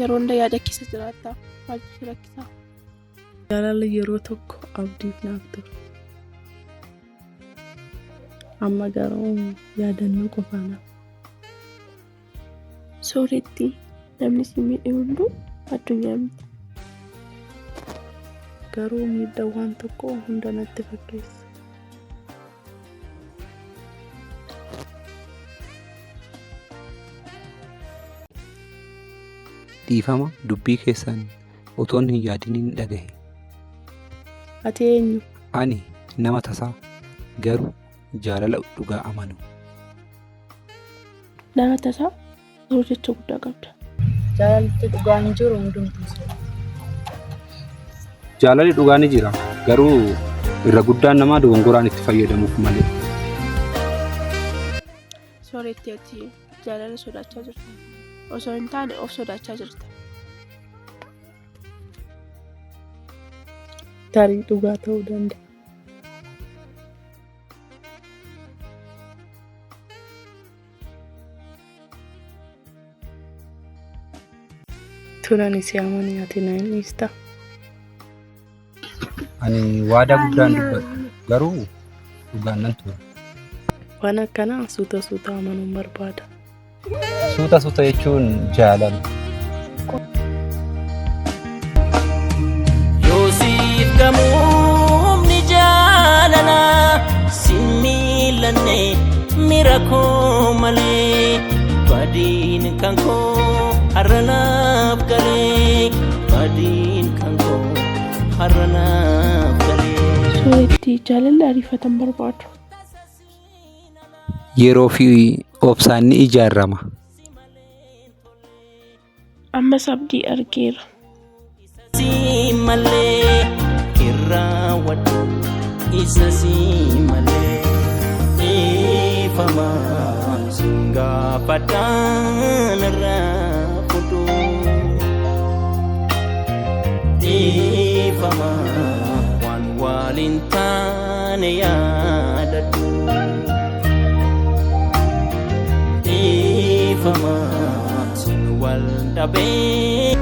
yeroo hunda yaada keessa jiraata. Maaltu si rakkisa? Jaalala yeroo tokko abdiif naaf ture. Amma garuu yaadannoo qofaana. Sooretti namni si miidhe hunduu addunyaa miti. Garuu miidhaa waan tokko hunda natti fakkeessa. Dhiifama dubbii keessan otoon hin yaadiniin dhagahe. Ati eenyu? Ani nama tasaa garuu jaalala dhugaa amanu. Nama tasaa yeroo jecha guddaa qabda. Jaalalli dhugaa hin jiru hundumtuu. Jaalalli dhugaa ni jira garuu irra guddaan namaa dogongoraan itti fayyadamuuf malee. Sooretti ati jaalala sodaachaa jirta. Osoo hin taane of sodaachaa jirta. Tarii dhugaa ta'uu danda'a. Turan isi amanii ati na hin dhiista. Ani waadaa guddaan dubbadhu garuu dhugaan nan tura. Waan akkanaa suuta amanuun barbaada. Suuta jechuun jaalala. Yoosiif gamuun ni jaalala simmiilanne mira koo malee badiin kan koo har'anaaf galee badiin kan koo har'anaaf galee. Sooretti jaalalli ariifatan barbaadu. Yeroo fi obsaan ni ijaarama. Ammas abdii argeera. Si malee irraa wadhu isa si malee ifama singaafadhaan irraa fudhu ifama waan waliin taane yaadadhu ifama sin wal dhabee.